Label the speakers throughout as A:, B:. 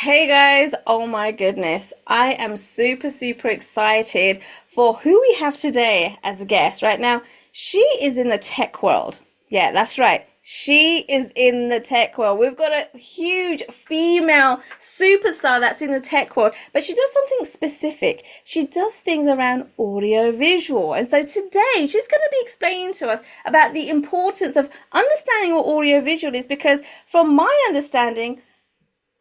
A: Hey guys, oh my goodness. I am super excited for who we have today as a guest. Right now, she is in the tech world. Yeah, that's right. She is in the tech world. We've got a huge female superstar that's in the tech world, but she does something specific. She does things around audio visual. And so today she's going to be explaining to us about the importance of understanding what audio visual is because from my understanding,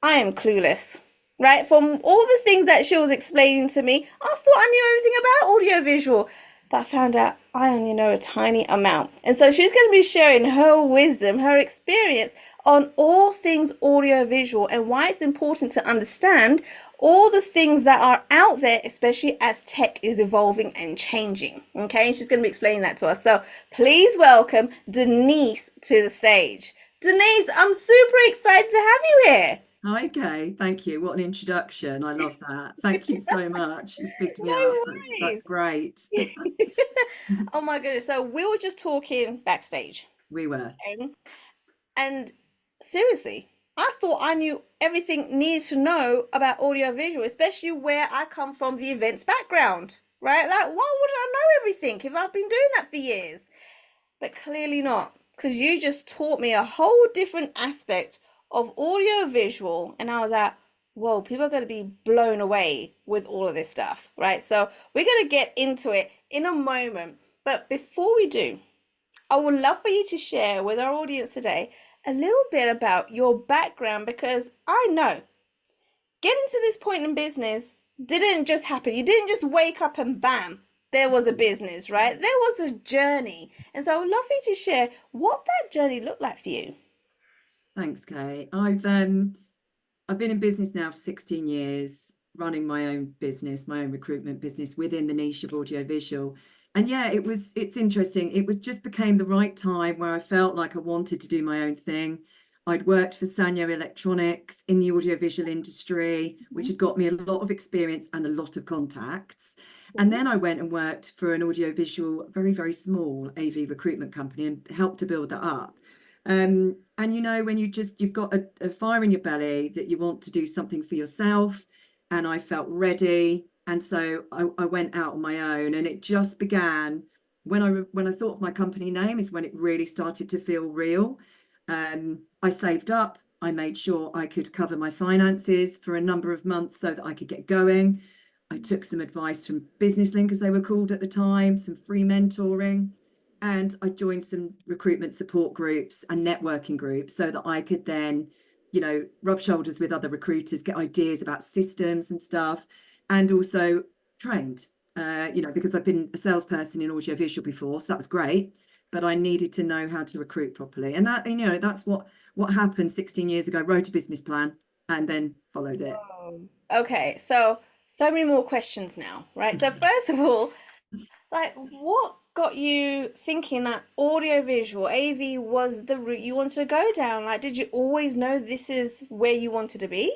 A: I am clueless. Right? From all the things that she was explaining to me, I thought I knew everything about audiovisual. But I found out I only know a tiny amount. And so she's going to be sharing her wisdom, her experience on all things audiovisual and why it's important to understand all the things that are out there, especially as tech is evolving and changing. Okay, and she's going to be explaining that to us. So please welcome Denise to the stage. Denise, I'm super excited to have you here.
B: Hi, Kay. Thank you. What an introduction. I love that. Thank you so much. You've picked me up.
A: No
B: That's
A: worries.
B: great.
A: Oh my goodness. So we were just talking backstage.
B: We were.
A: Okay? And seriously, I thought I knew everything needed to know about audiovisual, especially where I come from the events background, right? Like, why wouldn't I know everything if I've been doing that for years? But clearly not, because you just taught me a whole different aspect of audio visual, and I was like, whoa, people are going to be blown away with all of this stuff, right? So we're going to get into it in a moment. But before we do, I would love for you to share with our audience today a little bit about your background because I know getting to this point in business didn't just happen. You didn't just wake up and bam, there was a business, right? There was a journey. And so I would love for you to share what that journey looked like for you.
B: Thanks, Kay. I've been in business now for 16 years, running my own business, my own recruitment business within the niche of audiovisual. And yeah, it's interesting. It was just became the right time where I felt like I wanted to do my own thing. I'd worked for Sanyo Electronics in the audiovisual industry, which had got me a lot of experience and a lot of contacts. And then I went and worked for an audiovisual, very small AV recruitment company and helped to build that up. And when you've got a fire in your belly that you want to do something for yourself, and I felt ready, and so I went out on my own, and it just began when I thought of my company name is when it really started to feel real. I saved up. I made sure I could cover my finances for a number of months so that I could get going. I took some advice from Business Link, as they were called at the time, some free mentoring. And I joined some recruitment support groups and networking groups so that I could then, rub shoulders with other recruiters, get ideas about systems and stuff, and also trained, because I've been a salesperson in audiovisual before, so that was great. But I needed to know how to recruit properly. And that's what happened 16 years ago, wrote a business plan and then followed it.
A: Okay, so many more questions now, right? So first of all, like what got you thinking that audiovisual AV was the route you wanted to go down? Like, did you always know this is where you wanted to be?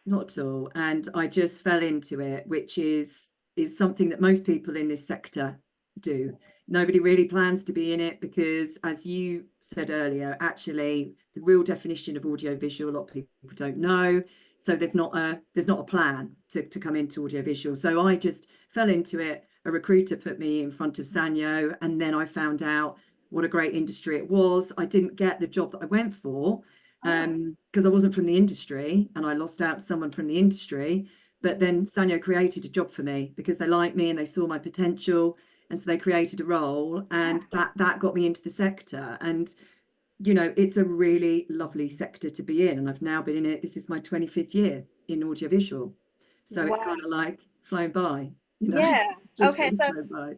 B: Not at all. And I just fell into it, which is something that most people in this sector do. Nobody really plans to be in it because, as you said earlier, actually the real definition of audiovisual, a lot of people don't know. So there's not a plan to come into audiovisual. So I just fell into it. A recruiter put me in front of Sanyo, and then I found out what a great industry it was. I didn't get the job that I went for
A: Oh,
B: because I wasn't from the industry and I lost out to someone from the industry. But then Sanyo created a job for me because they liked me and they saw my potential. And so they created a role and that got me into the sector. And, it's a really lovely sector to be in. And I've now been in it. This is my 25th year in audiovisual. So it's
A: wow.
B: kind of like flown by,
A: Yeah.
B: just
A: Okay,
B: really
A: so
B: flown by.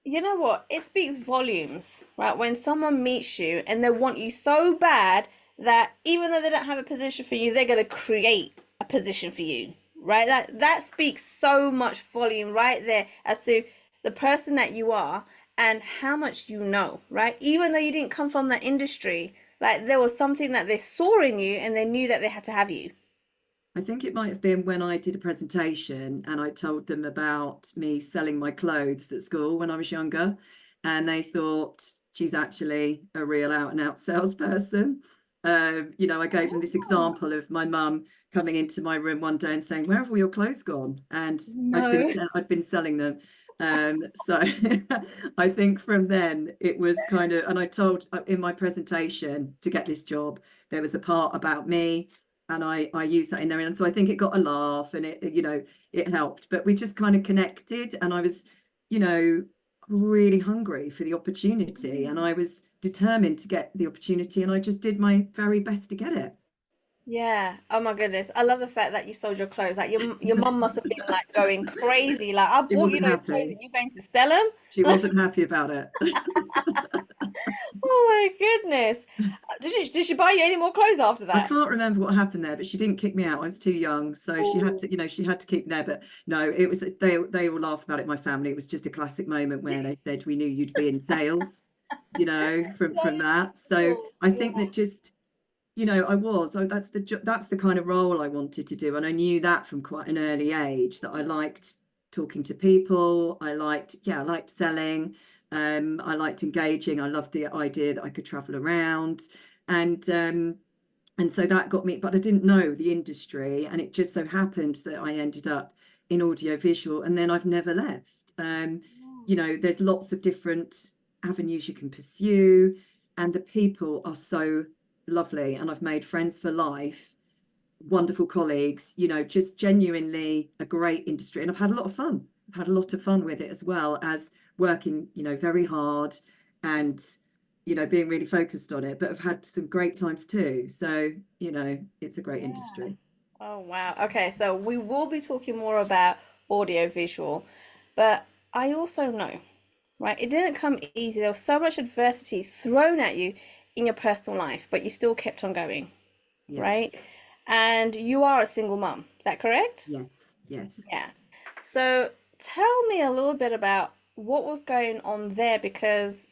A: you know what? It speaks volumes, right? When someone meets you and they want you so bad that even though they don't have a position for you, they're going to create a position for you, right? That speaks so much volume right there as to the person that you are and how much you know, right? Even though you didn't come from that industry, like there was something that they saw in you and they knew that they had to have you.
B: I think it might have been when I did a presentation and I told them about me selling my clothes at school when I was younger. And they thought she's actually a real out and out salesperson. I gave them this
A: Oh,
B: example of my mum coming into my room one day and saying, "Where have all your clothes gone?" And
A: no.
B: I'd been selling them. So I think from then it was kind of, and I told in my presentation to get this job, there was a part about me, and I used that in there, and so I think it got a laugh, and it helped. But we just kind of connected, and I was, you know, really hungry for the opportunity, and I was determined to get the opportunity, and I just did my very best to get it.
A: Yeah. Oh my goodness. I love the fact that you sold your clothes. Like your mum must have been like going crazy. Like I
B: She
A: bought you
B: wasn't
A: those clothes
B: happy.
A: and you're going to sell them?
B: She wasn't happy about it.
A: Oh my goodness. Did she buy you any more clothes after
B: I
A: that?
B: can't remember what happened there, but she didn't kick me out. I was too young, so she had
A: Oh,
B: to, she had to keep me there. But no, it was they all laugh about it. My family. It was just a classic moment where they said we knew you'd be in sales, from that. So
A: oh,
B: I
A: yeah.
B: think that just I was. So that's the kind of role I wanted to do, and I knew that from quite an early age that I liked talking to people. I liked selling. I liked engaging. I loved the idea that I could travel around, and so that got me. But I didn't know the industry, and it just so happened that I ended up in audiovisual, and then I've never left. There's lots of different avenues you can pursue, and the people are so lovely, and I've made friends for life, wonderful colleagues, just genuinely a great industry. And I've had a lot of fun. I've had a lot of fun with it, as well as working, very hard, and, being really focused on it, but I've had some great times too. So, it's a great
A: Yeah.
B: industry.
A: Oh wow. Okay, so we will be talking more about audiovisual, but I also know, right? It didn't come easy. There was so much adversity thrown at you in your personal life, but you still kept on going,
B: Yeah.
A: right? And you are a single mum. Is that correct?
B: Yes. Yes.
A: Yeah. So tell me a little bit about what was going on there because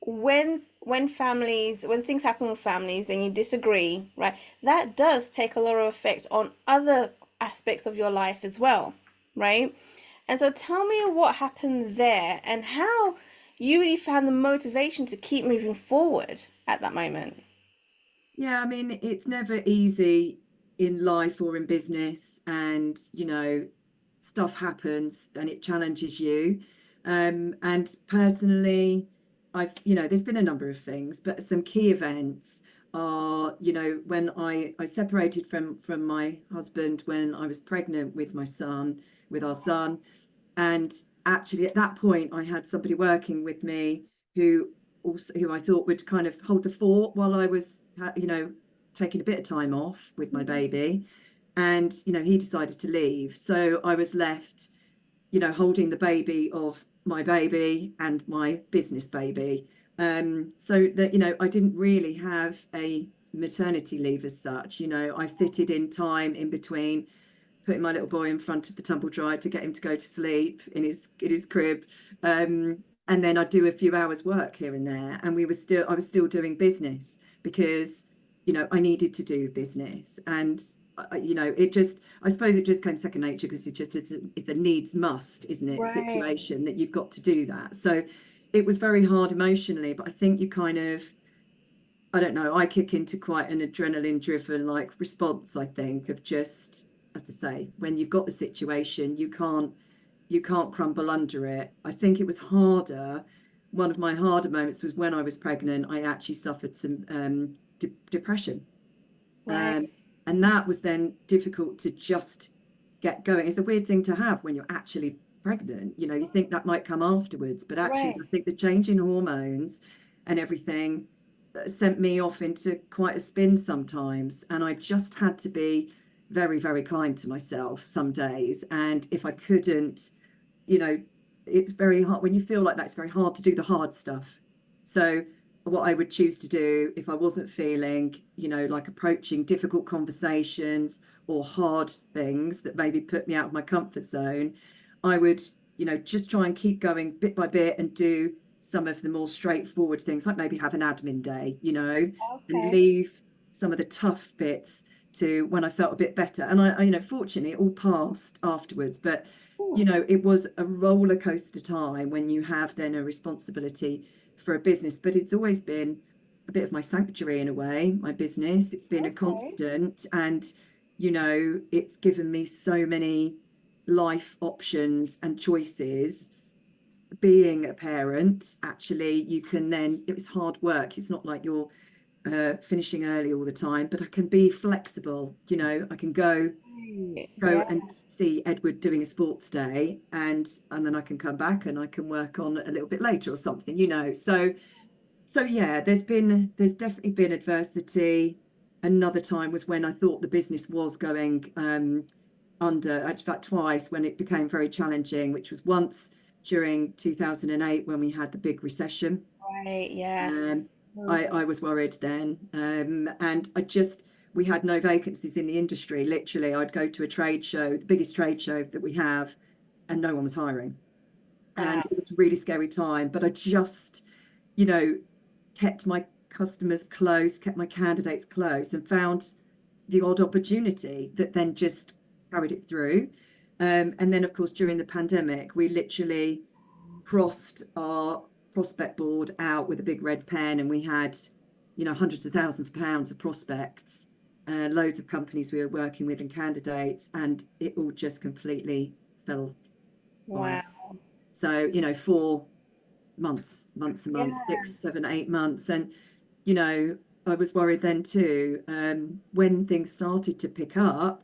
A: when things happen with families and you disagree, right, that does take a lot of effect on other aspects of your life as well, right? And so tell me what happened there and how you really found the motivation to keep moving forward at that moment.
B: Yeah, I mean, it's never easy in life or in business, and stuff happens and it challenges you. And personally, there's been a number of things, but some key events are, when I separated from my husband when I was pregnant with with our son. And actually, at that point, I had somebody working with me who who I thought would kind of hold the fort while I was, taking a bit of time off with my baby. And, he decided to leave. So I was left, holding the baby of my baby and my business baby. So that, I didn't really have a maternity leave as such. I fitted in time in between putting my little boy in front of the tumble dryer to get him to go to sleep in his crib. And then I'd do a few hours work here and there. And I was still doing business because, I needed to do business. And I suppose it just came second nature because it's a needs must, isn't it?
A: Right,
B: Situation that you've got to do that. So it was very hard emotionally, but I think you kind of, I don't know, I kick into quite an adrenaline driven like response, I think, of just, as I say, when you've got the situation, you can't crumble under it. I think it was harder. One of my harder moments was when I was pregnant, I actually suffered some depression.
A: right,
B: Um, and that was then difficult to just get going. It's a weird thing to have when you're actually pregnant. You think that might come afterwards, but actually,
A: right,
B: I think the change in hormones and everything sent me off into quite a spin sometimes. And I just had to be very, very kind to myself some days. And if I couldn't, you know, it's very hard when you feel like that, it's very hard to do the hard stuff. So what I would choose to do if I wasn't feeling, like approaching difficult conversations or hard things that maybe put me out of my comfort zone, I would, just try and keep going bit by bit and do some of the more straightforward things, like maybe have an admin day, and
A: okay.
B: leave some of the tough bits to when I felt a bit better. And fortunately, it all passed afterwards. But
A: Ooh,
B: it was a roller coaster time when you have then a responsibility for a business. But it's always been a bit of my sanctuary in a way, my business. It's been a
A: Okay.
B: constant, and it's given me so many life options and choices. Being a parent, actually, you can then, it's hard work. It's not like you're finishing early all the time, but I can be flexible. I can
A: Right.
B: go
A: Yeah.
B: and see Edward doing a sports day, and then I can come back and I can work on a little bit later or something. So yeah, there's definitely been adversity. Another time was when I thought the business was going under, in fact, twice when it became very challenging, which was once during 2008 when we had the big recession.
A: Right. Yes.
B: Um,
A: Mm.
B: I was worried then, and we had no vacancies in the industry. Literally, I'd go to a trade show, the biggest trade show that we have, and no one was hiring.
A: Wow.
B: And it was a really scary time, but I just, you know, kept my customers close, kept my candidates close, and found the odd opportunity that then just carried it through. And then, of course, during the pandemic, we literally crossed our prospect board out with a big red pen, and we had, hundreds of thousands of pounds of prospects, loads of companies we were working with and candidates, and it all just completely fell by.
A: Wow.
B: So, 4 months, months and months,
A: Yeah.
B: 6, 7, 8 months. And, you know, I was worried then too. When things started to pick up,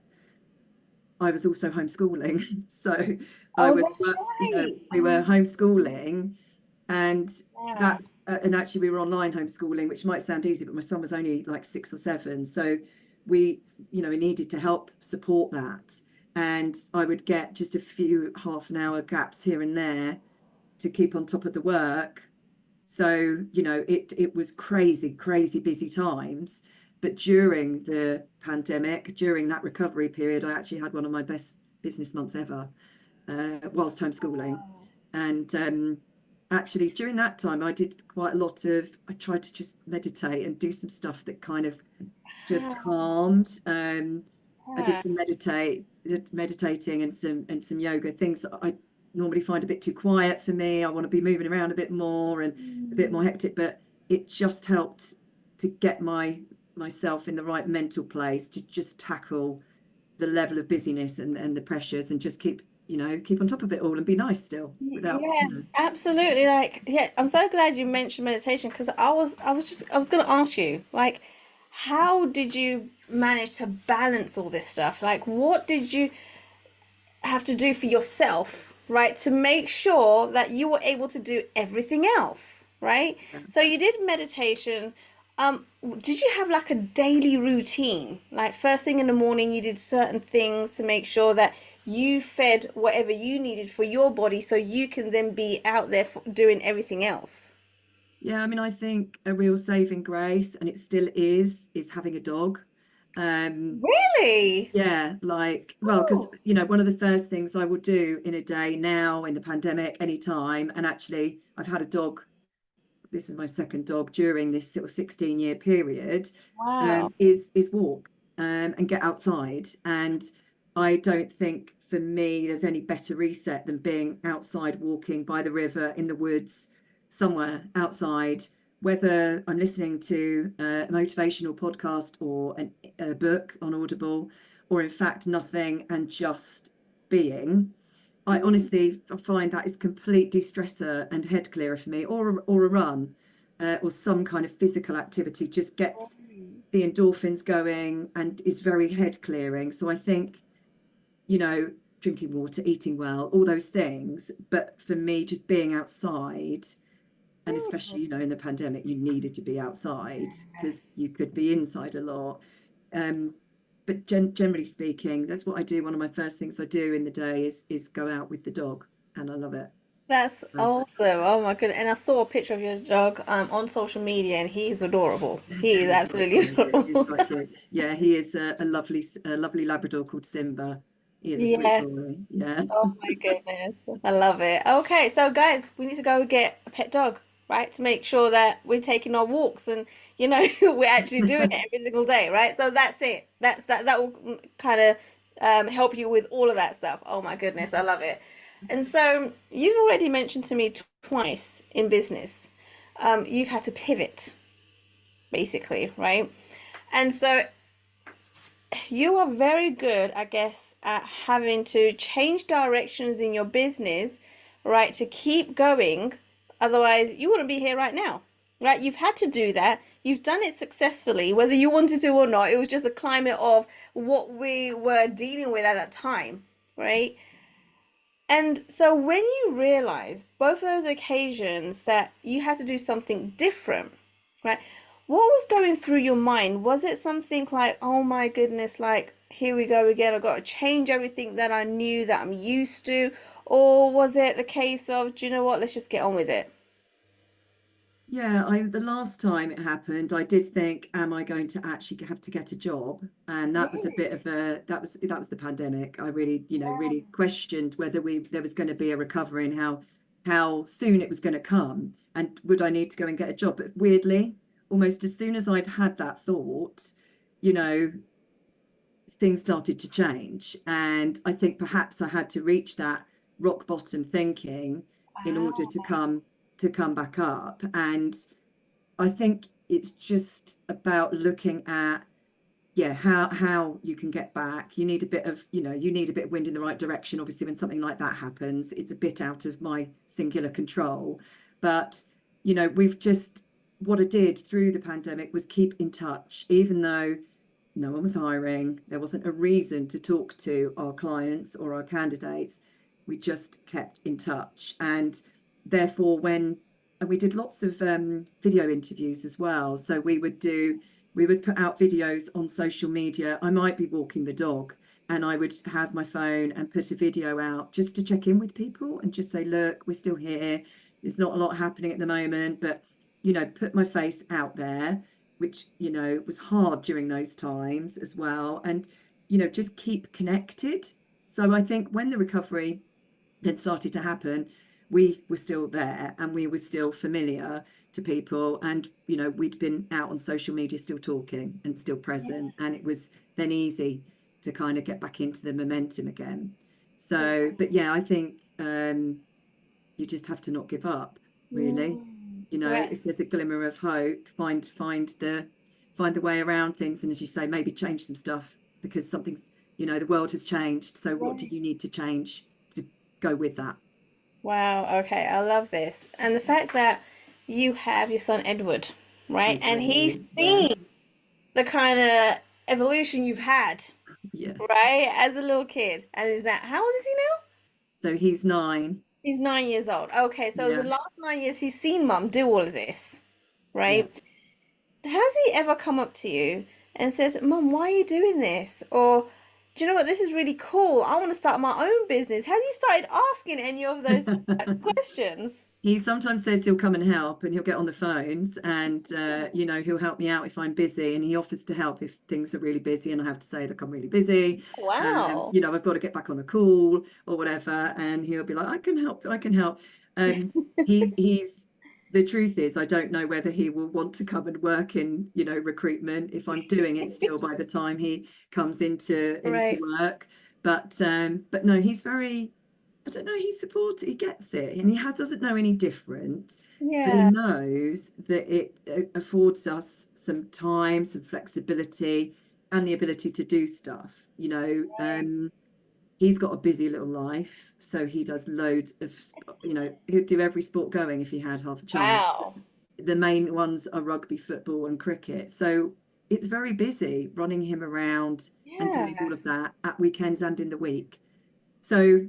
B: I was also homeschooling. So I
A: Oh,
B: was,
A: that's right.
B: we were homeschooling, and
A: Yeah.
B: and actually we were online homeschooling, which might sound easy, but my son was only like 6 or 7. So we, we needed to help support that. And I would get just a few half an hour gaps here and there to keep on top of the work. So, it was crazy, crazy busy times. But during the pandemic, during that recovery period, I actually had one of my best business months ever, whilst homeschooling. And actually, during that time, I tried to just meditate and do some stuff that kind of just
A: Wow.
B: calmed. I did
A: Yeah.
B: some meditating and some yoga, things that I normally find a bit too quiet for me. I want to be moving around a bit more and a bit more
A: Mm.
B: hectic, but it just helped to get myself in the right mental place to just tackle the level of busyness and the pressures, and just keep on top of it all and be nice still without,
A: Yeah, absolutely. Like, yeah, I'm so glad you mentioned meditation because I was going to ask you, like, how did you manage to balance all this stuff? Like, what did you have to do for yourself, right, to make sure that you were able to do everything else, right? So you did meditation. Did you have like a daily routine? Like first thing in the morning, you did certain things to make sure that you fed whatever you needed for your body so you can then be out there doing everything else.
B: yeah. I mean, I think a real saving grace, and it still is having a dog. Um,
A: Really?
B: Yeah, like, well, because,
A: Oh,
B: one of the first things I would do in a day now in the pandemic, anytime, and actually, I've had a dog, this is my second dog during this sort of 16-year period,
A: wow.
B: is walk and get outside. And I don't think for me there's any better reset than being outside walking by the river, in the woods, somewhere outside, whether I'm listening to a motivational podcast or a book on Audible, or in fact nothing and just being. I honestly find that is complete de-stressor and head clearer for me, or a run, or some kind of physical activity just gets the endorphins going and is very head clearing. So I think, you know, drinking water, eating well, all those things. But for me, just being outside, and especially, in the pandemic, you needed to be outside because
A: Yes.
B: you could be inside a lot. Um, but generally speaking, that's what I do. One of my first things I do in the day is go out with the dog, and I love it.
A: That's
B: So,
A: awesome. Oh my goodness. And I saw a picture of your dog on social media and he's adorable. He is
B: he's quite
A: absolutely
B: funny. He's
A: adorable.
B: quite cute. Yeah, he is a lovely Labrador called Simba. He is a sweet
A: Yes.
B: boy. Yeah.
A: Oh my goodness. I love it. Okay, so guys, we need to go get a pet dog, right? To make sure that we're taking our walks and we're actually doing it every single day, right? So that's it. That will kind of help you with all of that stuff. Oh my goodness, I love it. And so you've already mentioned to me twice in business, you've had to pivot, basically, right? And so you are very good, I guess, at having to change directions in your business, right, to keep going. Otherwise, you wouldn't be here right now, right? You've had to do that. You've done it successfully, whether you wanted to or not. It was just a climate of what we were dealing with at that time, right? And so when you realize both of those occasions that you had to do something different, right? What was going through your mind? Was it something like, oh my goodness, like here we go again, I've got to change everything that I knew that I'm used to? Or was it the case of, do you know what, let's just get on with it?
B: Yeah, the last time it happened, I did think, am I going to actually have to get a job? And that was a bit of a that was the pandemic. I really, really questioned whether we there was going to be a recovery and how soon it was going to come, and would I need to go and get a job? But weirdly, almost as soon as I'd had that thought, you know, things started to change. And I think perhaps I had to reach that rock bottom thinking in order
A: Wow.
B: to come back up. And I think it's just about looking at, yeah, how you can get back. You need a bit of, you need a bit of wind in the right direction. Obviously, when something like that happens, it's a bit out of my singular control. But, we've just what I did through the pandemic was keep in touch, even though no one was hiring. There wasn't a reason to talk to our clients or our candidates. We just kept in touch. And therefore, and we did lots of video interviews as well. So we would put out videos on social media. I might be walking the dog and I would have my phone and put a video out just to check in with people and just say, look, we're still here. There's not a lot happening at the moment, but, put my face out there, which, was hard during those times as well. And, just keep connected. So I think when the recovery then started to happen, we were still there and we were still familiar to people. And, we'd been out on social media still talking and still present. And it was then easy to kind of get back into the momentum again. So, but yeah, I think you just have to not give up, really.
A: Right.
B: If there's a glimmer of hope, find the way around things. And as you say, maybe change some stuff because the world has changed. So what do
A: Right.
B: you need to change to go with that?
A: Wow, okay, I love this. And the fact that you have your son Edward, right?
B: Thanks,
A: And he's
B: Reggie. Yeah,
A: seen the kind of evolution you've had,
B: yeah.
A: right? As a little kid. And is that, how old is he now?
B: So he's 9.
A: He's 9 years old. Okay, so the
B: Yeah,
A: last 9 years he's seen mum do all of this,
B: yeah.
A: right? Has he ever come up to you and says, Mum, why are you doing this? Or, do you know what? This is really cool. I want to start my own business. Has he started asking any of those types of questions?
B: He sometimes says he'll come and help and he'll get on the phones and he'll help me out if I'm busy, and he offers to help if things are really busy and I have to say, look, I'm really busy.
A: Wow.
B: I've got to get back on a call or whatever, and he'll be like, I can help, I can help. He's the truth is I don't know whether he will want to come and work in, recruitment if I'm doing it still by the time he comes into
A: Right.
B: work. But no, he's very, I don't know, he gets it, and doesn't know any different, but he
A: Yeah.
B: knows that it affords us some time, some flexibility, and the ability to do stuff. He's got a busy little life, so he does loads of, he'd do every sport going if he had half a chance.
A: Wow.
B: The main ones are rugby, football, and cricket. So it's very busy running him around and doing
A: Yeah.
B: all of that at weekends and in the week. So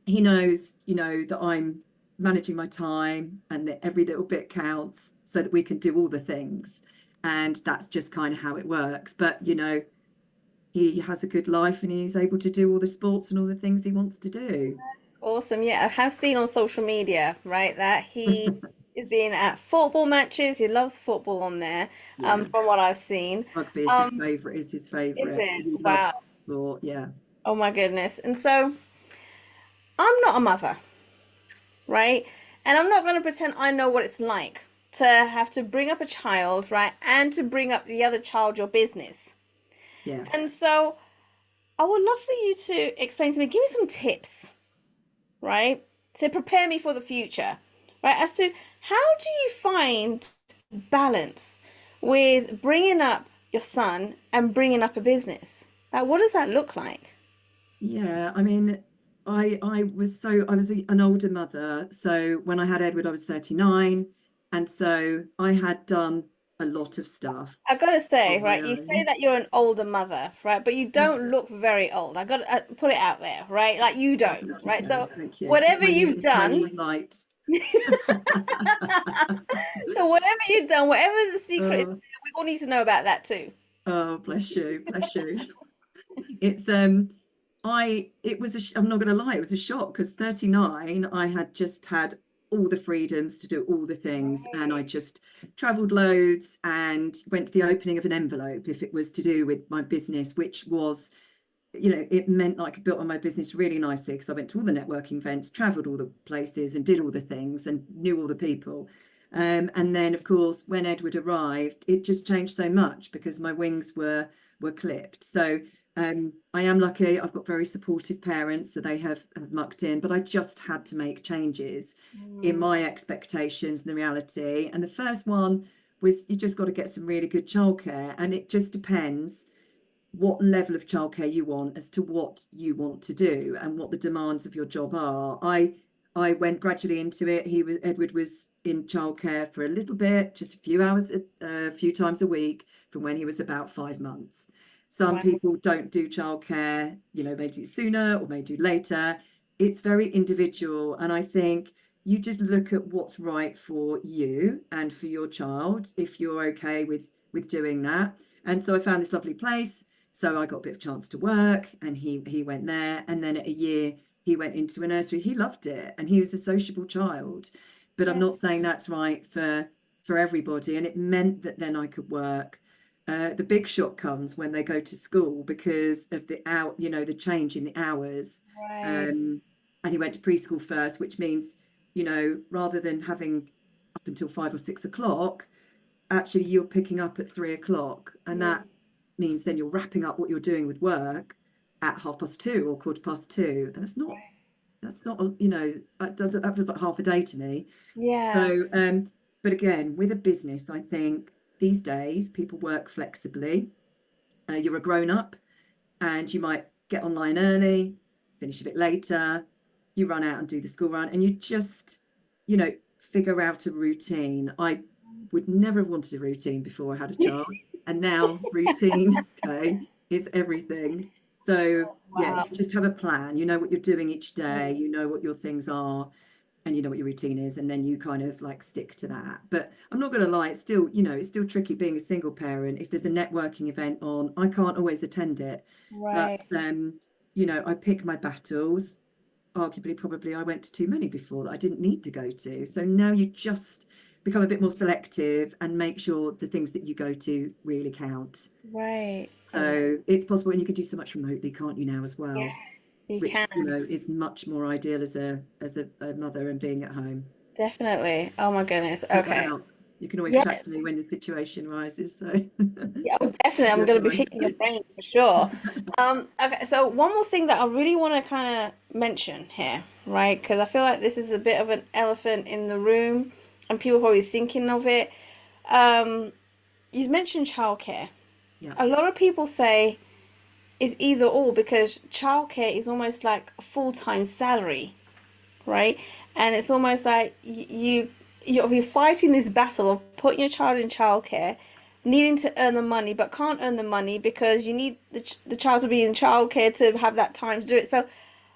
B: he knows, that I'm managing my time and that every little bit counts so that we can do all the things. And that's just kind of how it works. But, he has a good life and he's able to do all the sports and all the things he wants to do.
A: Awesome. Yeah, I have seen on social media, right, that he is being at football matches. He loves football on there,
B: Yeah.
A: from what I've seen.
B: Rugby is his
A: Is
B: favorite.
A: it?
B: He
A: Wow.
B: loves sport. Yeah.
A: Oh my goodness. And so I'm not a mother, right? And I'm not going to pretend I know what it's like to have to bring up a child, right? And to bring up the other child, your business.
B: Yeah.
A: And so I would love for you to explain to me, give me some tips, right? To prepare me for the future, right? As to how do you find balance with bringing up your son and bringing up a business? Like, what does that look like?
B: Yeah, I mean, I was an older mother. So when I had Edward, I was 39. And so I had done a lot of stuff
A: I gotta say,
B: on my
A: right, you say
B: own.
A: that you're an older mother, right, but you don't look very old. I gotta put it out there, right? Like you
B: Oh,
A: don't,
B: thank you,
A: right?
B: Kay.
A: So
B: Thank you.
A: whatever you've
B: My
A: done,
B: new light.
A: so whatever you've done, whatever the secret is,
B: Oh,
A: we all need to know about that too.
B: oh, bless you, bless you. It's it was I'm not gonna lie, it was a shock because 39, I had just had all the freedoms to do all the things, and I
A: Right.
B: just traveled loads and went to the opening of an envelope if it was to do with my business, which was, it meant like I could build on my business really nicely because I went to all the networking events, traveled all the places and did all the things and knew all the people. And then of course when Edward arrived, it just changed so much because my wings were clipped. So I am lucky. I've got very supportive parents, so they have mucked in, but I just had to make changes in
A: Mm,
B: my expectations and the reality. And the first one was you just got to get some really good childcare, and it just depends what level of childcare you want as to what you want to do and what the demands of your job are. I went gradually into it. Edward was in childcare for a little bit, just a few hours, a few times a week from when he was about 5 months. Some
A: wow.
B: people don't do childcare, may do sooner or may do later. It's very individual, and I think you just look at what's right for you and for your child if you're okay with doing that. And so I found this lovely place, so I got a bit of chance to work, and he went there. And then at a year, he went into a nursery. He loved it, and he was a sociable child. But I'm
A: Yeah.
B: not saying that's right for everybody. And it meant that then I could work. The big shock comes when they go to school because of the change in the hours.
A: Right.
B: Um, and he went to preschool first, which means, rather than having up until 5 or 6 o'clock, actually you're picking up at 3 o'clock, and
A: Yeah.
B: that means then you're wrapping up what you're doing with work at 2:30 or 2:15, and that's not that feels like half a day to me.
A: Yeah.
B: So but again, with a business, I think these days people work flexibly. You're a grown up, and you might get online early, finish a bit later, you run out and do the school run, and you just, figure out a routine. I would never have wanted a routine before I had a child, and now routine, okay, is everything. So yeah,
A: Wow.
B: you just have a plan. You know what you're doing each day,
A: Mm,
B: you know what your things are, and you know what your routine is, and then you kind of like stick to that. But I'm not going to lie, it's still tricky being a single parent. If there's a networking event on, I can't always attend it, but
A: right.
B: I pick my battles. Arguably, probably I went to too many before that I didn't need to go to. So now you just become a bit more selective and make sure the things that you go to really count.
A: Right. Oh,
B: So it's possible, and you can do so much remotely, can't you, now as well?
A: yes, you
B: Which,
A: can.
B: is much more ideal as a mother and being at home.
A: Definitely. Oh my goodness.
B: Hope that
A: Okay.
B: helps. You can always
A: Yeah.
B: chat to me when the situation rises. So
A: Yeah, oh, definitely.
B: give
A: I'm
B: you
A: going to be
B: advice.
A: picking your brains for sure. Okay, so one more thing that I really want to kind of mention here, right? Because I feel like this is a bit of an elephant in the room, and people are probably thinking of it. Um, you mentioned childcare.
B: Yeah.
A: A lot of people say it's either or because childcare is almost like a full-time salary, right? And it's almost like you're fighting this battle of putting your child in childcare, needing to earn the money, but can't earn the money because you need the child to be in childcare to have that time to do it. So,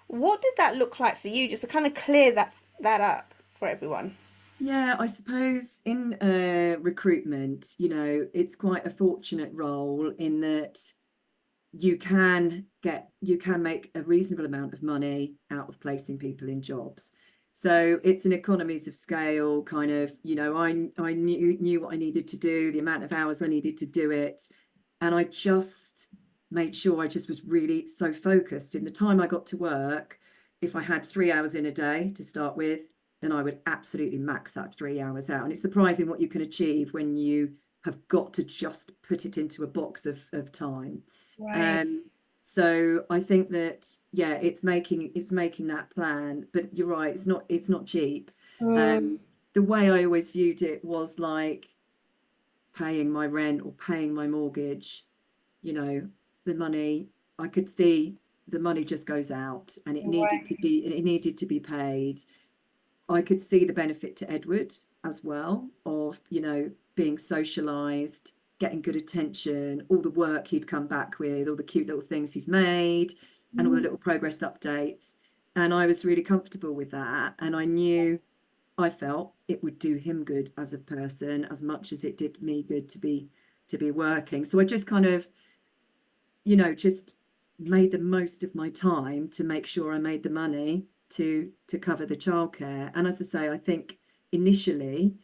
A: what did that look like for you, just to kind of clear that up for everyone?
B: Yeah, I suppose in recruitment, it's quite a fortunate role in that you can make a reasonable amount of money out of placing people in jobs. So it's an economies of scale kind of, I knew what I needed to do, the amount of hours I needed to do it, and I just made sure I just was really so focused in the time I got to work. If I had 3 hours in a day to start with, then I would absolutely max that 3 hours out. And it's surprising what you can achieve when you have got to just put it into a box of time.
A: Right.
B: Um, so I think that, yeah, it's making that plan, but you're right, it's not cheap.
A: Mm,
B: The way I always viewed it was like paying my rent or paying my mortgage, you know, the money, I could see the money just goes out and
A: Right.
B: it needed to be paid. I could see the benefit to Edward as well of, being socialized, getting good attention, all the work he'd come back with, all the cute little things he's made, and all the
A: Mm.
B: little progress updates. And I was really comfortable with that. And I knew I felt it would do him good as a person as much as it did me good to be working. So I just kind of, just made the most of my time to make sure I made the money to cover the childcare. And as I say, I think initially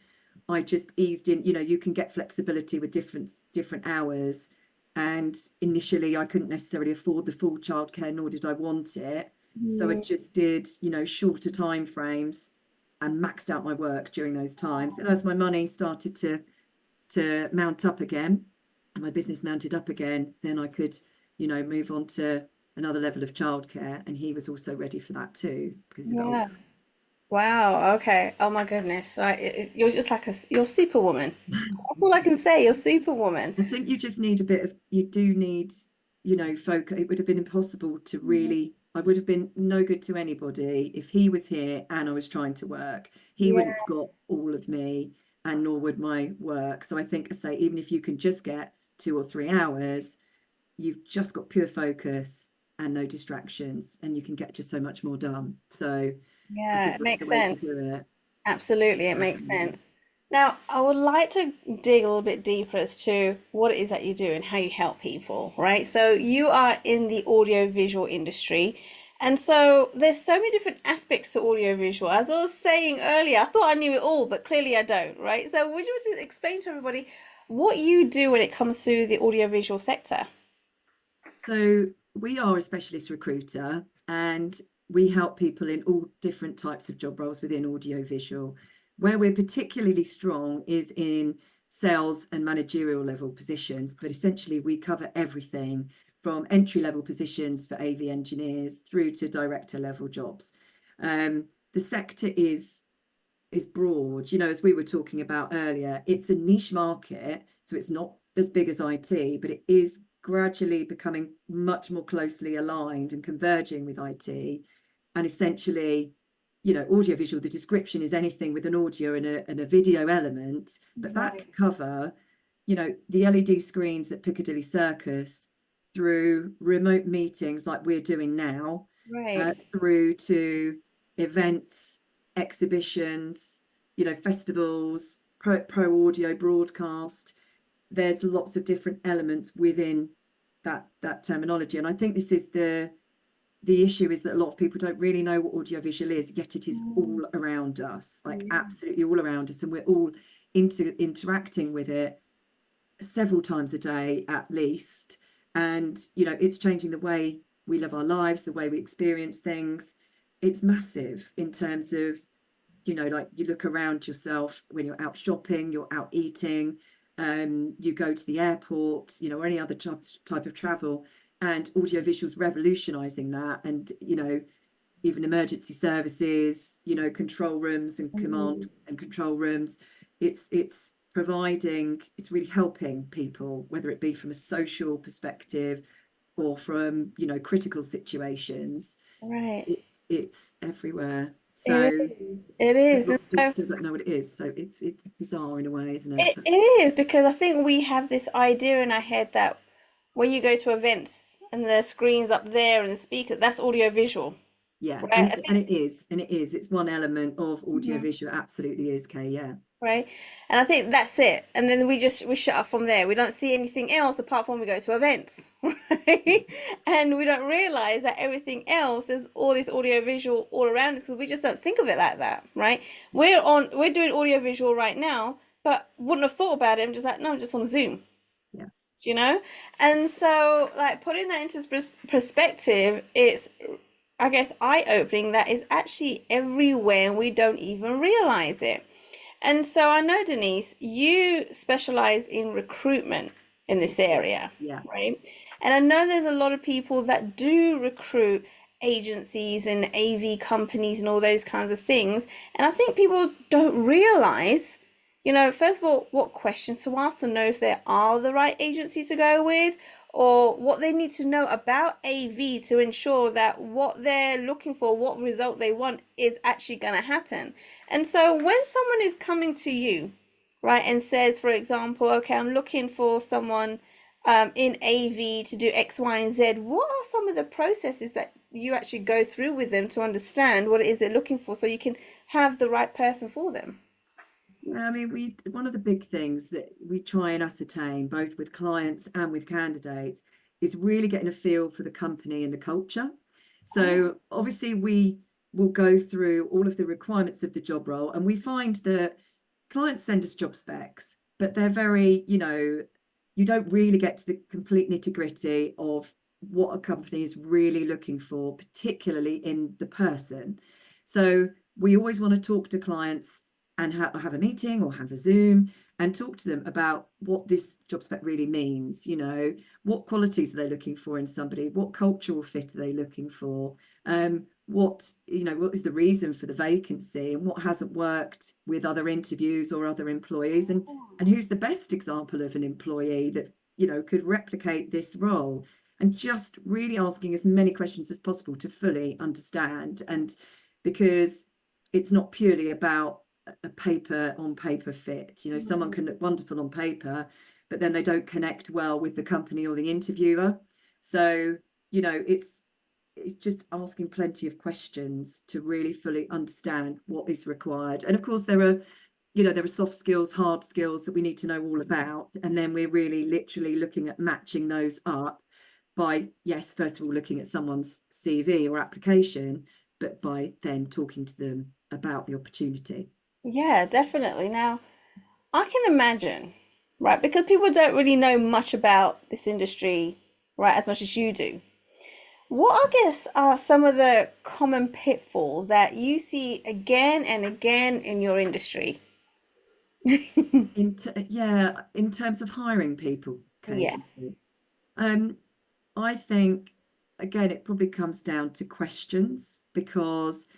B: I just eased in, you can get flexibility with different hours. And initially I couldn't necessarily afford the full childcare, nor did I want it. So I
A: Mm.
B: just did, shorter time frames and maxed out my work during those times. And as my money started to mount up again and my business mounted up again, then I could, move on to another level of childcare. And he was also ready for that too, because he's a bit older.
A: Yeah. Wow. Okay. Oh my goodness. Right. You're just like you're superwoman. That's all I can say. You're superwoman.
B: I think you do need, focus. It would have been impossible to
A: Mm.
B: really, I would have been no good to anybody if he was here and I was trying to work. He
A: Yeah.
B: wouldn't have got all of me and nor would my work. So I think I say, even if you can just get 2 or 3 hours, you've just got pure focus and no distractions, and you can get just so much more done. So I
A: Yeah.
B: think
A: It
B: that's the
A: makes
B: way to
A: sense.
B: do it,
A: Absolutely. It makes
B: personally.
A: sense. Now, I would like to dig a little bit deeper as to what it is that you do and how you help people, right? So you are in the audiovisual industry. And so there's so many different aspects to audiovisual. As I was saying earlier, I thought I knew it all, but clearly I don't, right? So would you just explain to everybody what you do when it comes to the audiovisual sector?
B: So we are a specialist recruiter and we help people in all different types of job roles within audiovisual. Where we're particularly strong is in sales and managerial level positions, but essentially we cover everything from entry level positions for AV engineers through to director level jobs. The sector is broad. As we were talking about earlier, it's a niche market, so it's not as big as IT, but it is gradually becoming much more closely aligned and converging with IT. And essentially, audiovisual, the description is anything with an audio and a video element, but that
A: Right,
B: can cover, the LED screens at Piccadilly Circus through remote meetings like we're doing now,
A: right,
B: through to events, exhibitions, festivals, pro audio broadcast. There's lots of different elements within that terminology. And I think this is the issue, is that a lot of people don't really know what audiovisual is, yet it is
A: mm,
B: all around us, like
A: yeah,
B: absolutely all around us, and we're all interacting with it several times a day at least. And it's changing the way we live our lives, the way we experience things. It's massive in terms of, like you look around yourself when you're out shopping, you're out eating, you go to the airport, or any other type of travel, and audiovisuals revolutionizing that. And even emergency services, control rooms and command
A: mm,
B: and control rooms. It's really helping people, whether it be from a social perspective or from, critical situations.
A: right.
B: It's everywhere.
A: It
B: So
A: is. It
B: but
A: is. And
B: lots of people
A: so
B: still don't know what it is. So it's bizarre in a way, isn't it?
A: it
B: But
A: is because I think we have this idea in our head that when you go to events and the screens up there and the speaker, that's audio visual,
B: yeah, and
A: right? I think,
B: it's one element of
A: mhm,
B: audiovisual. Absolutely is, Kay. Yeah,
A: right? And I think that's it. And then we shut up from there. We don't see anything else apart from we go to events, right? And we don't realize that everything else is all this audio visual all around us because we just don't think of it like that, right? We're doing audio visual right now, but wouldn't have thought about it. I'm just like, no, I'm just on Zoom,
B: yeah,
A: you know? And so, like, putting that into perspective, it's, I guess, eye-opening that is actually everywhere and we don't even realize it. And so I know, Denise, you specialize in recruitment in this
B: yeah,
A: area,
B: yeah.
A: right? And I know there's a lot of people that do recruit agencies and AV companies and all those kinds of things. And I think people don't realize First of all, what questions to ask to know if they are the right agency to go with, or what they need to know about AV to ensure that what they're looking for, what result they want, is actually going to happen. And so when someone is coming to you, right, and says, for example, okay, I'm looking for someone in AV to do X, Y, and Z, what are some of the processes that you actually go through with them to understand what it is they're looking for so you can have the right person for them?
B: Yeah, I mean, one of the big things that we try and ascertain, both with clients and with candidates, is really getting a feel for the company and the culture. So obviously we will go through all of the requirements of the job role, and we find that clients send us job specs, but they're very, you don't really get to the complete nitty-gritty of what a company is really looking for, particularly in the person. So we always want to talk to clients and have a meeting or have a Zoom and talk to them about what this job spec really means. What qualities are they looking for in somebody? What cultural fit are they looking for? What is the reason for the vacancy, and what hasn't worked with other interviews or other employees, and who's the best example of an employee that could replicate this role, and just really asking as many questions as possible to fully understand. And because it's not purely about a paper on paper fit. Someone can look wonderful on paper, but then they don't connect well with the company or the interviewer. So, it's just asking plenty of questions to really fully understand what is required. And of course, there are soft skills, hard skills that we need to know all about. And then we're really literally looking at matching those up by, yes, first of all, looking at someone's CV or application, but by then talking to them about the opportunity.
A: Yeah, definitely. Now, I can imagine, right, because people don't really know much about this industry, right, as much as you do. What I guess are some of the common pitfalls that you see again and again in your industry?
B: In terms of hiring people,
A: Yeah.
B: Katie, um, I think again it probably comes down to questions, because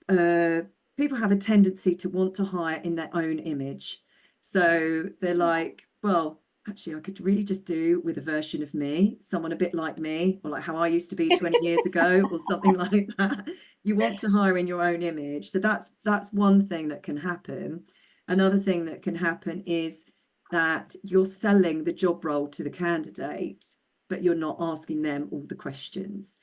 B: uh, people have a tendency to want to hire in their own image. So they're like, well, actually, I could really just do with a version of me, someone a bit like me, or like how I used to be 20 years ago, or something like that. You want to hire in your own image. So that's one thing that can happen. Another thing that can happen is that you're selling the job role to the candidate, but you're not asking them all the questions.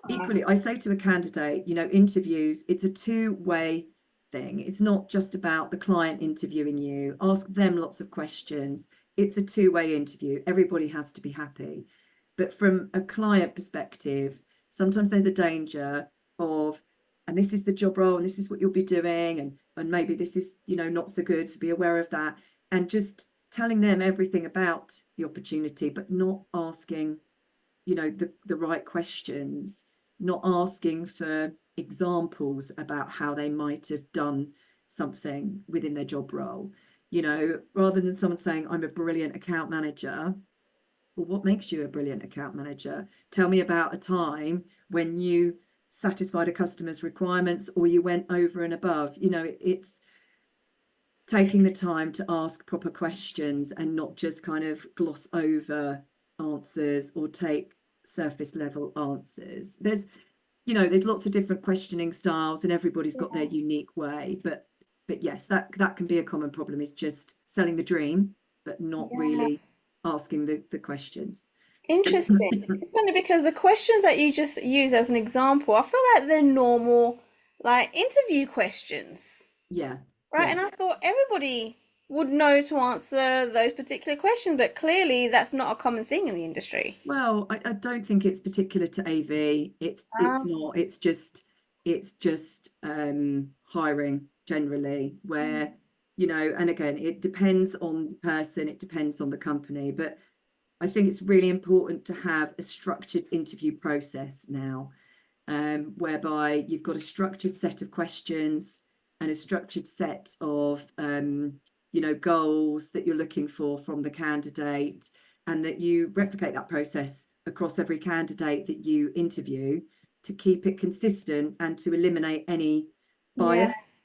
B: Equally, I say to a candidate, interviews, it's a two-way thing. It's not just about the client interviewing you. Ask them lots of questions. It's a two-way interview. Everybody has to be happy. But from a client perspective, sometimes there's a danger of, and this is the job role, and this is what you'll be doing, and maybe this is, not so good, to be aware of that. And just telling them everything about the opportunity, but not asking the right questions, not asking for examples about how they might have done something within their job role. Rather than someone saying, I'm a brilliant account manager. Well, what makes you a brilliant account manager? Tell me about a time when you satisfied a customer's requirements, or you went over and above. It's taking the time to ask proper questions and not just kind of gloss over answers or take surface level answers. There's lots of different questioning styles, and everybody's got their unique way. But yes, that can be a common problem, is just selling the dream, but not
A: Yeah.
B: really asking the questions.
A: Interesting. It's funny because the questions that you just use as an example, I feel like they're normal, like interview questions,
B: Yeah,
A: right?
B: yeah.
A: And I thought everybody would know to answer those particular questions, but clearly that's not a common thing in the industry.
B: Well, I don't think it's particular to AV. It's
A: Um,
B: not. It's just hiring generally, where and again, it depends on the person, it depends on the company, but I think it's really important to have a structured interview process now, whereby you've got a structured set of questions and a structured set of goals that you're looking for from the candidate, and that you replicate that process across every candidate that you interview to keep it consistent and to eliminate any
A: yeah.
B: bias.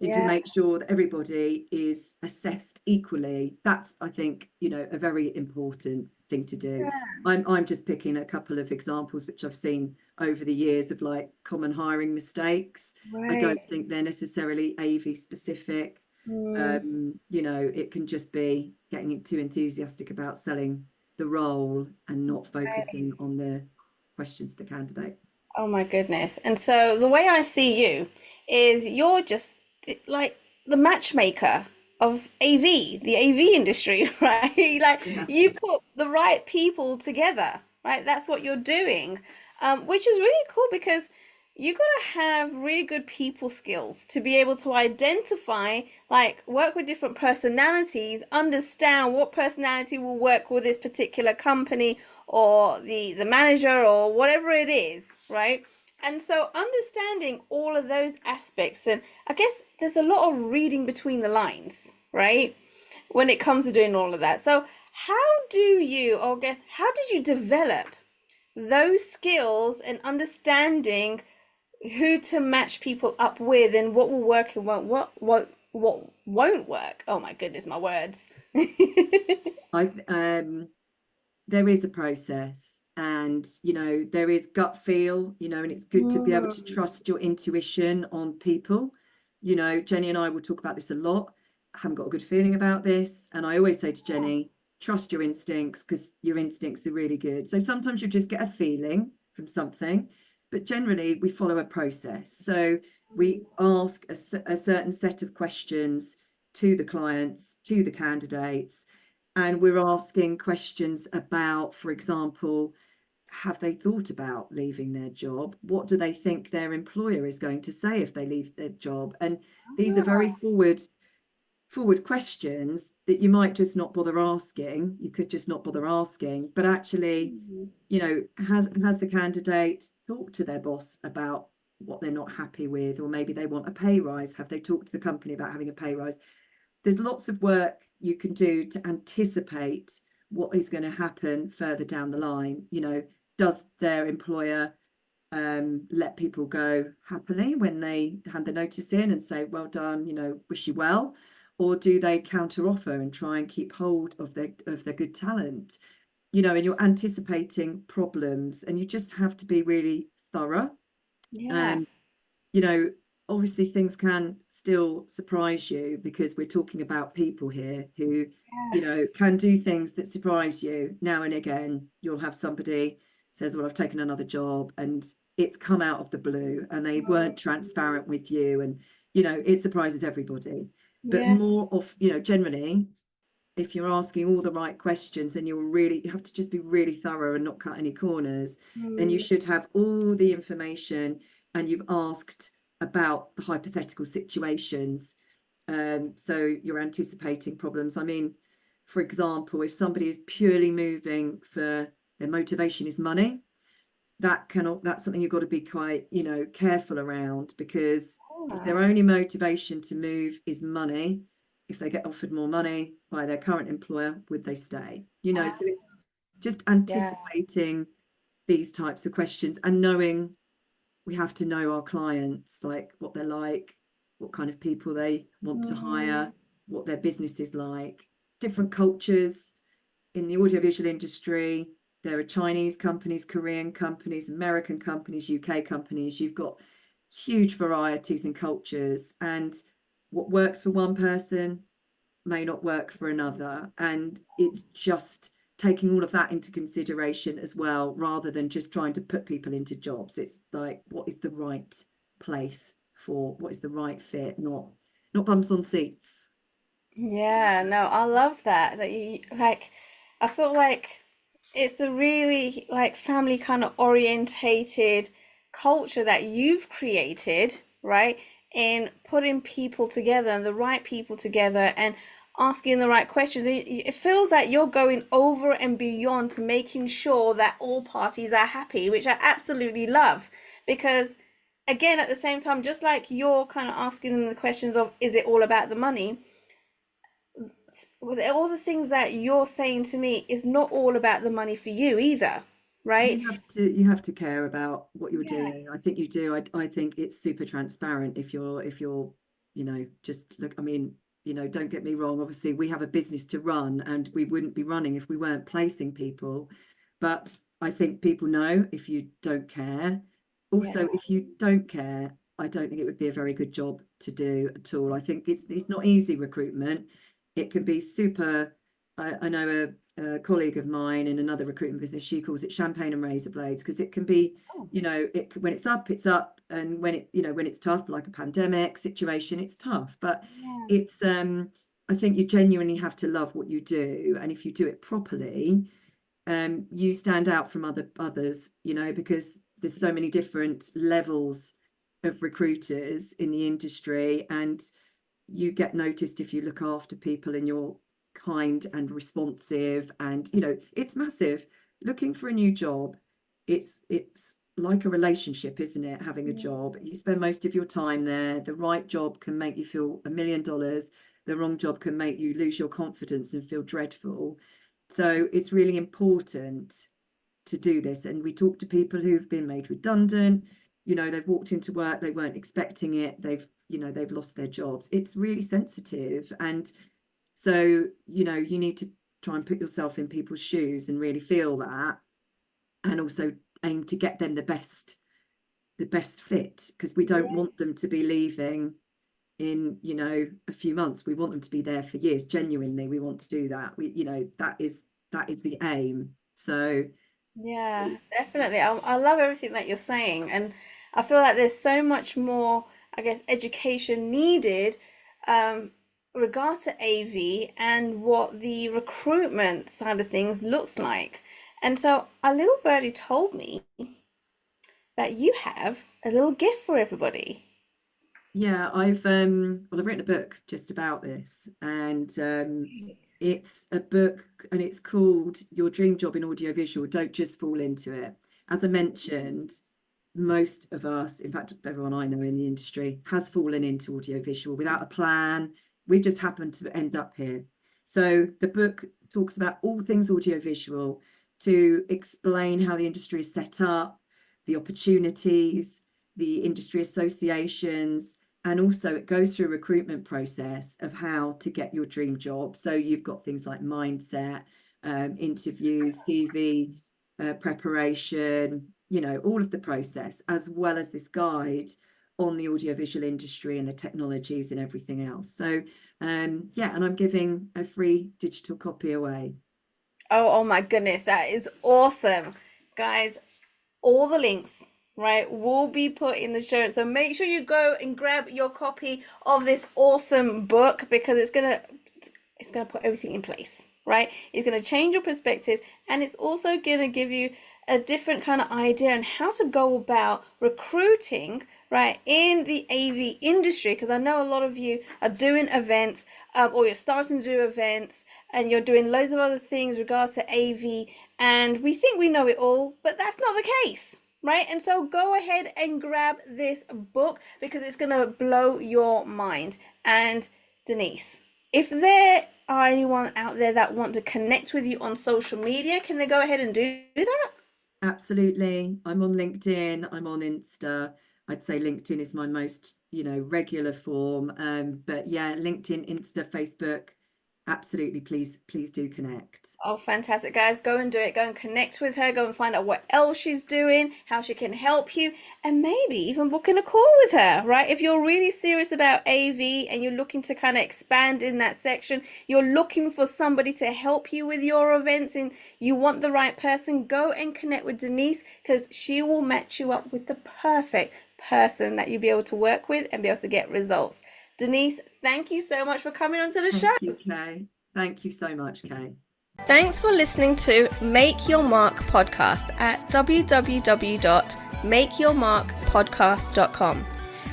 B: to
A: Yeah.
B: make sure that everybody is assessed equally. That's, I think, a very important thing to do. I'm just picking a couple of examples which I've seen over the years of like common hiring mistakes. I
A: Right.
B: don't think they're necessarily AV specific.
A: Mm,
B: It can just be getting too enthusiastic about selling the role and not
A: right.
B: focusing on the questions to the candidate.
A: Oh my goodness. And so the way I see you is you're just like the matchmaker of AV, the AV industry, right? Like
B: Yeah.
A: you put the right people together, right? That's what you're doing, which is really cool because you got to have really good people skills to be able to identify, like work with different personalities, understand what personality will work with this particular company or the manager or whatever it is, right? And so understanding all of those aspects, and I guess there's a lot of reading between the lines, right? When it comes to doing all of that. So how do you, or I guess, how did you develop those skills and understanding who to match people up with and what will work and what won't work? Oh my goodness, my words.
B: I there is a process, and there is gut feel, and it's good to be able to
A: Mm,
B: trust your intuition on people. Jenny and I will talk about this a lot. I haven't got a good feeling about this, and I always say to Jenny, trust your instincts, because your instincts are really good. So sometimes you just get a feeling from something, but generally we follow a process. So we ask a certain set of questions to the clients, to the candidates, and we're asking questions about, for example, have they thought about leaving their job? What do they think their employer is going to say if they leave their job? And these are very forward questions that you might just not bother asking. You could just not bother asking, but actually, has the candidate talked to their boss about what they're not happy with, or maybe they want a pay rise? Have they talked to the company about having a pay rise? There's lots of work you can do to anticipate what is going to happen further down the line. Does their employer let people go happily when they hand the notice in and say, well done, wish you well? Or do they counter offer and try and keep hold of their good talent? And you're anticipating problems, and you just have to be really thorough.
A: yeah.
B: And you know, obviously things can still surprise you, because we're talking about people here who,
A: Yes.
B: can do things that surprise you. Now and again, you'll have somebody says, well, I've taken another job, and it's come out of the blue and they weren't transparent with you. And, it surprises everybody. But
A: Yeah.
B: more of, generally, if you're asking all the right questions, and you have to just be really thorough and not cut any corners, then you
A: Mm,
B: should have all the information, and you've asked about the hypothetical situations. So you're anticipating problems. I mean, for example, if somebody is purely moving for their motivation is money, that's something you've got to be quite, careful around, because if
A: yeah.
B: their only motivation to move is money, if they get offered more money by their current employer, would they stay? So it's just
A: Yeah.
B: anticipating these types of questions, and knowing, we have to know our clients, like what they're like, what kind of people they want to
A: Mm,
B: hire, what their business is like, different cultures in the audiovisual industry. There are Chinese companies, Korean companies, American companies, UK companies. You've got huge varieties in cultures, and what works for one person may not work for another. And it's just taking all of that into consideration as well, rather than just trying to put people into jobs. It's like, what is the right place for, what is the right fit, not bums on seats.
A: yeah, no, I love that. That you like, I feel like it's a really like family kind of orientated culture that you've created, right? In putting people together and the right people together and asking the right questions. It feels like you're going over and beyond to making sure that all parties are happy, which I absolutely love. Because again, at the same time, just like you're kind of asking them the questions of, is it all about the money? With all the things that you're saying to me is not all about the money for you either, right?
B: You have to care about what you're
A: Yeah.
B: doing. I think you do. I think it's super transparent if you're just look, I mean, don't get me wrong, obviously we have a business to run and we wouldn't be running if we weren't placing people. But I think people know if you don't care.
A: Yeah.
B: Also, if you don't care, I don't think it would be a very good job to do at all. I think it's not easy recruitment. It can be super. I know a colleague of mine in another recruitment business, she calls it champagne and razor blades, because it can be,
A: Oh,
B: when it's up, and when it's tough, like a pandemic situation, it's tough. But
A: yeah.
B: it's I think you genuinely have to love what you do, and if you do it properly, you stand out from others, because there's so many different levels of recruiters in the industry, and you get noticed if you look after people and you're kind and responsive. And it's massive. Looking for a new job, it's like a relationship, isn't it? Having a
A: Yeah.
B: job, you spend most of your time there. The right job can make you feel $1 million. The wrong job can make you lose your confidence and feel dreadful. So it's really important to do this. And we talk to people who've been made redundant. They've walked into work, they weren't expecting it. They've lost their jobs. It's really sensitive. And so, you need to try and put yourself in people's shoes and really feel that, and also aim to get them the best fit, because we don't
A: Yeah.
B: want them to be leaving in a few months. We want them to be there for years. Genuinely, we want to do that. That is the aim. So
A: Yeah, definitely. I love everything that you're saying, and I feel like there's so much more, I guess, education needed, um, regards to AV and what the recruitment side of things looks like. And so a little birdie told me that you have a little gift for everybody.
B: yeah, I've written a book just about this, and
A: Right.
B: it's a book, and it's called Your Dream Job in Audiovisual. Don't just fall into it. As I mentioned, most of us, in fact, everyone I know in the industry, has fallen into audiovisual without a plan. We just happened to end up here. So the book talks about all things audiovisual, to explain how the industry is set up, the opportunities, the industry associations, and also it goes through a recruitment process of how to get your dream job. So you've got things like mindset, interviews, CV preparation, all of the process, as well as this guide on the audiovisual industry and the technologies and everything else. So yeah, and I'm giving a free digital copy away.
A: Oh my goodness, that is awesome. Guys, all the links, right, will be put in the show. So make sure you go and grab your copy of this awesome book, because it's gonna put everything in place, right? It's gonna change your perspective, and it's also gonna give you a different kind of idea on how to go about recruiting, right, in the AV industry. Because I know a lot of you are doing events, or you're starting to do events, and you're doing loads of other things regards to AV, and we think we know it all, but that's not the case. Right, and so go ahead and grab this book, because it's gonna blow your mind. And Denise, if there are anyone out there that want to connect with you on social media, can they go ahead and do that?
B: Absolutely. I'm on LinkedIn, I'm on Insta. I'd say LinkedIn is my most, regular form. But yeah, LinkedIn, Insta, Facebook, absolutely. Please do connect.
A: Oh, fantastic, guys. Go and do it. Go and connect with her. Go and find out what else she's doing, how she can help you, and maybe even book in a call with her, right? If you're really serious about AV and you're looking to kind of expand in that section, you're looking for somebody to help you with your events, and you want the right person, go and connect with Denise, because she will match you up with the perfect person that you'll be able to work with and be able to get results. Denise, thank you so much for coming onto the
B: Thank
A: show.
B: you, Kay. Thank you so much, Kay.
A: Thanks for listening to Make Your Mark podcast at www.makeyourmarkpodcast.com.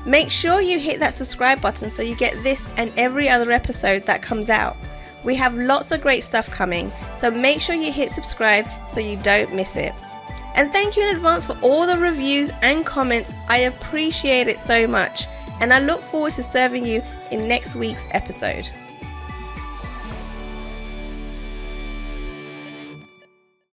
A: Make sure you hit that subscribe button so you get this and every other episode that comes out. We have lots of great stuff coming, so make sure you hit subscribe so you don't miss it. And thank you in advance for all the reviews and comments. I appreciate it so much, and I look forward to serving you in next week's episode.